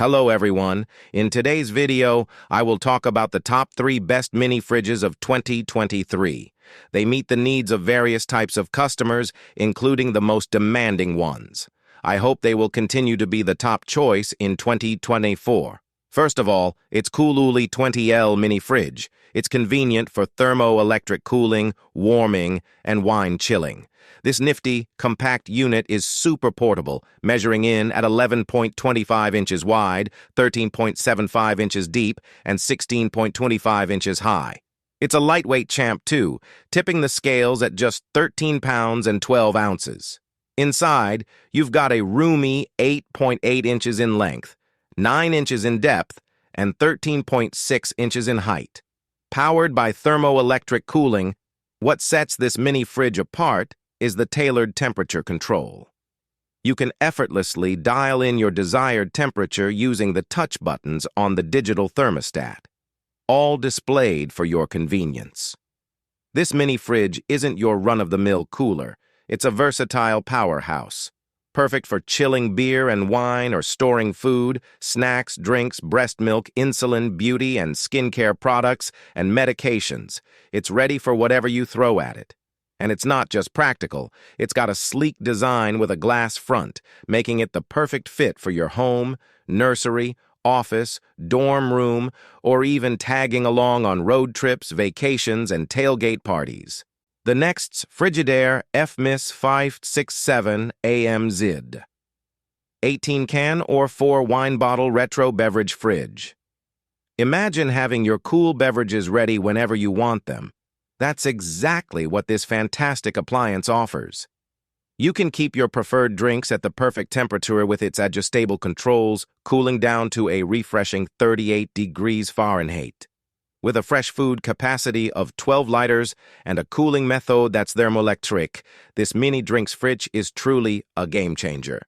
Hello everyone. In today's video, I will talk about the top 3 best mini fridges of 2023. They meet the needs of various types of customers, including the most demanding ones. I hope they will continue to be the top choice in 2024. First of all, it's Cooluli 20L mini fridge. It's convenient for thermoelectric cooling, warming, and wine chilling. This nifty, compact unit is super portable, measuring in at 11.25 inches wide, 13.75 inches deep, and 16.25 inches high. It's a lightweight champ too, tipping the scales at just 13 pounds and 12 ounces. Inside, you've got a roomy 8.8 inches in length, 9 inches in depth, and 13.6 inches in height. Powered by thermoelectric cooling, what sets this mini fridge apart is the tailored temperature control. You can effortlessly dial in your desired temperature using the touch buttons on the digital thermostat, all displayed for your convenience. This mini fridge isn't your run-of-the-mill cooler. It's a versatile powerhouse, perfect for chilling beer and wine or storing food, snacks, drinks, breast milk, insulin, beauty and skincare products, and medications. It's ready for whatever you throw at it. And it's not just practical, it's got a sleek design with a glass front, making it the perfect fit for your home, nursery, office, dorm room, or even tagging along on road trips, vacations, and tailgate parties. The next's FRIGIDAIRE FMS567AMZ. 18-can or 4-wine bottle retro beverage fridge. Imagine having your cool beverages ready whenever you want them. That's exactly what this fantastic appliance offers. You can keep your preferred drinks at the perfect temperature with its adjustable controls, cooling down to a refreshing 38 degrees Fahrenheit. With a fresh food capacity of 12 liters and a cooling method that's thermoelectric, this mini drinks fridge is truly a game changer.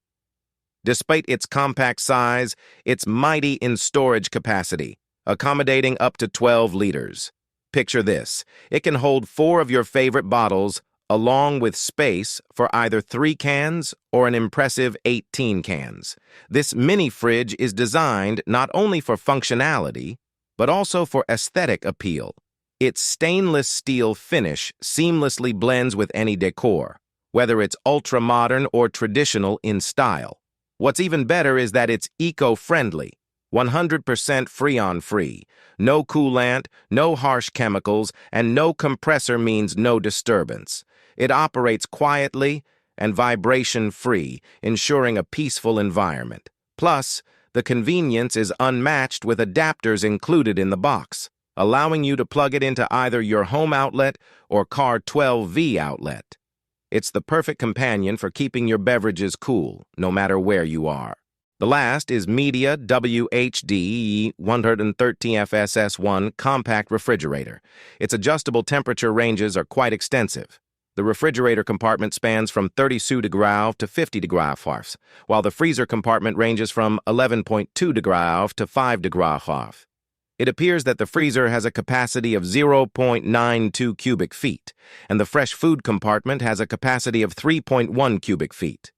Despite its compact size, it's mighty in storage capacity, accommodating up to 12 liters. Picture this. It can hold 4 of your favorite bottles, along with space for either 3 cans or an impressive 18 cans. This mini fridge is designed not only for functionality, but also for aesthetic appeal. Its stainless steel finish seamlessly blends with any decor, whether it's ultra-modern or traditional in style. What's even better is that it's eco-friendly. 100% Freon-free, no coolant, no harsh chemicals, and no compressor means no disturbance. It operates quietly and vibration-free, ensuring a peaceful environment. Plus, the convenience is unmatched with adapters included in the box, allowing you to plug it into either your home outlet or car 12V outlet. It's the perfect companion for keeping your beverages cool, no matter where you are. The last is Midea WHD-113FSS1 compact refrigerator. Its adjustable temperature ranges are quite extensive. The refrigerator compartment spans from 32 degrees to 50 degrees Fahrenheit, while the freezer compartment ranges from 11.2 degrees to 5 degrees Fahrenheit. It appears that the freezer has a capacity of 0.92 cubic feet, and the fresh food compartment has a capacity of 3.1 cubic feet.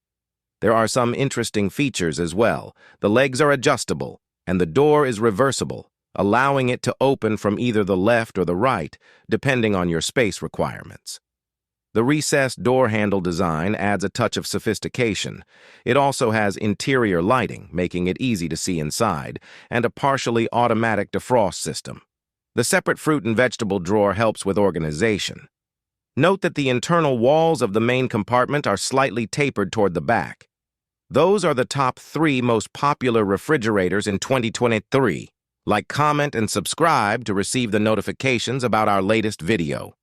There are some interesting features as well. The legs are adjustable, and the door is reversible, allowing it to open from either the left or the right, depending on your space requirements. The recessed door handle design adds a touch of sophistication. It also has interior lighting, making it easy to see inside, and a partially automatic defrost system. The separate fruit and vegetable drawer helps with organization. Note that the internal walls of the main compartment are slightly tapered toward the back. Those are the top 3 most popular refrigerators in 2023. Like, comment, and subscribe to receive the notifications about our latest video.